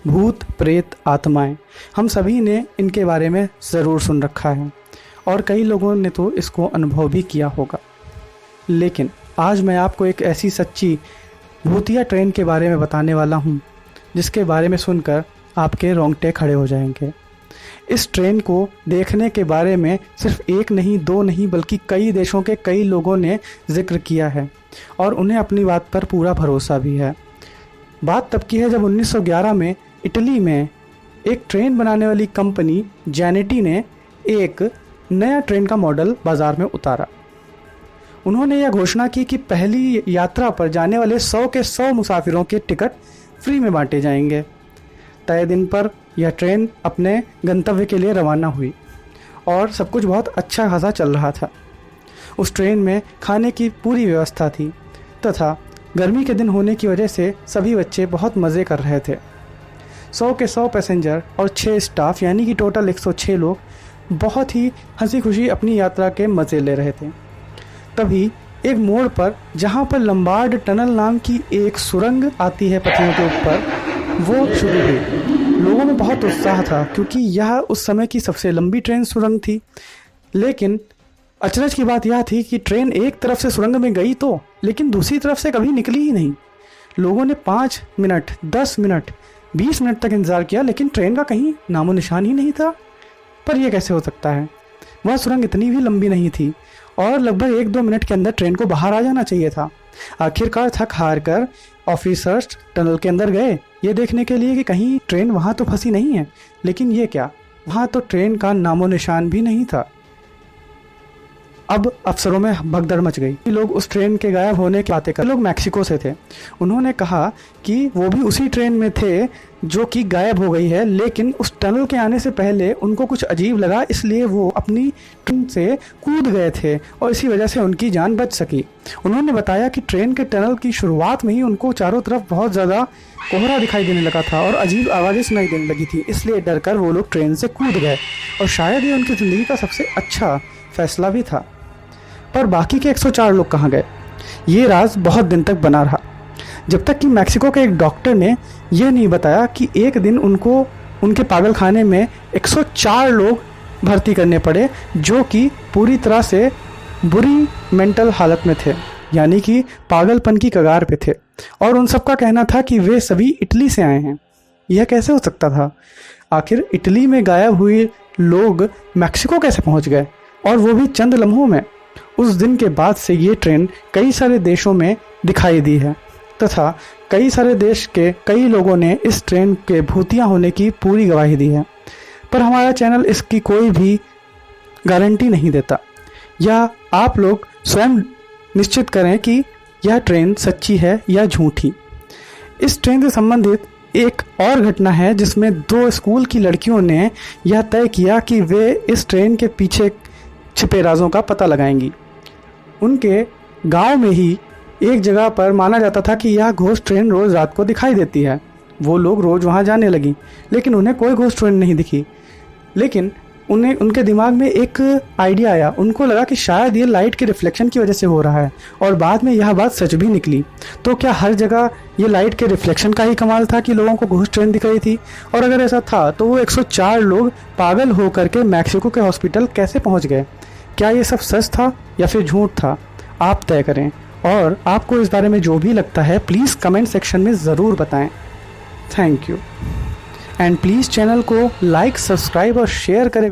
भूत प्रेत आत्माएं, हम सभी ने इनके बारे में ज़रूर सुन रखा है और कई लोगों ने तो इसको अनुभव भी किया होगा। लेकिन आज मैं आपको एक ऐसी सच्ची भूतिया ट्रेन के बारे में बताने वाला हूँ जिसके बारे में सुनकर आपके रोंगटे खड़े हो जाएंगे। इस ट्रेन को देखने के बारे में सिर्फ एक नहीं, दो नहीं, बल्कि कई देशों के कई लोगों ने जिक्र किया है और उन्हें अपनी बात पर पूरा भरोसा भी है। बात तब की है जब 1911 में इटली में एक ट्रेन बनाने वाली कंपनी जैनेटी ने एक नया ट्रेन का मॉडल बाज़ार में उतारा। उन्होंने यह घोषणा की कि पहली यात्रा पर जाने वाले 100 के 100 मुसाफिरों के टिकट फ्री में बांटे जाएंगे। तय दिन पर यह ट्रेन अपने गंतव्य के लिए रवाना हुई और सब कुछ बहुत अच्छा खासा चल रहा था। उस ट्रेन में खाने की पूरी व्यवस्था थी तथा गर्मी के दिन होने की वजह से सभी बच्चे बहुत मज़े कर रहे थे। 100 के 100 पैसेंजर और 6 स्टाफ यानी कि टोटल 106 लोग बहुत ही हंसी खुशी अपनी यात्रा के मज़े ले रहे थे। तभी एक मोड़ पर जहाँ पर लंबार्ड टनल नाम की एक सुरंग आती है पटरियों के ऊपर, वो शुरू हुई। लोगों में बहुत उत्साह था क्योंकि यह उस समय की सबसे लंबी ट्रेन सुरंग थी। लेकिन अचरज की बात यह थी कि ट्रेन एक तरफ से सुरंग में गई तो, लेकिन दूसरी तरफ से कभी निकली ही नहीं। लोगों ने 5 मिनट, 10 मिनट, 20 मिनट तक इंतज़ार किया लेकिन ट्रेन का कहीं नामो निशान ही नहीं था। पर यह कैसे हो सकता है? वह सुरंग इतनी भी लंबी नहीं थी और लगभग 1-2 मिनट के अंदर ट्रेन को बाहर आ जाना चाहिए था। आखिरकार थक हार कर ऑफिसर्स टनल के अंदर गए ये देखने के लिए कि कहीं ट्रेन वहाँ तो फंसी नहीं है। लेकिन ये क्या, वहाँ तो ट्रेन का नामो निशान भी नहीं था। अब अफसरों में भगदड़ मच गई। लोग उस ट्रेन के गायब होने की बातें कर, लोग मैक्सिको से थे। उन्होंने कहा कि वो भी उसी ट्रेन में थे जो कि गायब हो गई है, लेकिन उस टनल के आने से पहले उनको कुछ अजीब लगा, इसलिए वो अपनी ट्रेन से कूद गए थे और इसी वजह से उनकी जान बच सकी। उन्होंने बताया कि ट्रेन के टनल की शुरुआत में ही उनको चारों तरफ बहुत ज़्यादा कोहरा दिखाई देने लगा था और अजीब आवाज़ें सुनाई देने लगी थी, इसलिए डर कर वो लोग ट्रेन से कूद गए और शायद ये उनकी ज़िंदगी का सबसे अच्छा फैसला भी था। पर बाकी के 104 लोग कहाँ गए? ये राज बहुत दिन तक बना रहा, जब तक कि मैक्सिको के एक डॉक्टर ने यह नहीं बताया कि एक दिन उनको उनके पागल खाने में 104 लोग भर्ती करने पड़े जो कि पूरी तरह से बुरी मेंटल हालत में थे, यानी कि पागलपन की कगार पे थे। और उन सब का कहना था कि वे सभी इटली से आए हैं। यह कैसे हो सकता था? आखिर इटली में गायब हुए लोग मैक्सिको कैसे पहुंच गए, और वो भी चंद लम्हों में? उस दिन के बाद से ये ट्रेन कई सारे देशों में दिखाई दी है तथा कई सारे देश के कई लोगों ने इस ट्रेन के भूतिया होने की पूरी गवाही दी है। पर हमारा चैनल इसकी कोई भी गारंटी नहीं देता, या आप लोग स्वयं निश्चित करें कि यह ट्रेन सच्ची है या झूठी। इस ट्रेन से संबंधित एक और घटना है जिसमें 2 स्कूल की लड़कियों ने यह तय किया कि वे इस ट्रेन के पीछे छिपे राजों का पता लगाएंगी। उनके गांव में ही एक जगह पर माना जाता था कि यह घोस्ट ट्रेन रोज़ रात को दिखाई देती है। वो लोग रोज़ वहां जाने लगी लेकिन उन्हें कोई घोस्ट ट्रेन नहीं दिखी। लेकिन उनके दिमाग में एक आइडिया आया। उनको लगा कि शायद ये लाइट के रिफ्लेक्शन की वजह से हो रहा है, और बाद में यह बात सच भी निकली। तो क्या हर जगह ये लाइट के रिफ्लेक्शन का ही कमाल था कि लोगों को घोस्ट ट्रेन दिख रही थी? और अगर ऐसा था तो वो 104 लोग पागल होकर के मैक्सिको के हॉस्पिटल कैसे पहुंच गए? क्या ये सब सच था या फिर झूठ था? आप तय करें। और आपको इस बारे में जो भी लगता है प्लीज़ कमेंट सेक्शन में ज़रूर बताएं। Thank you. And please channel को लाइक, सब्सक्राइब और शेयर करें।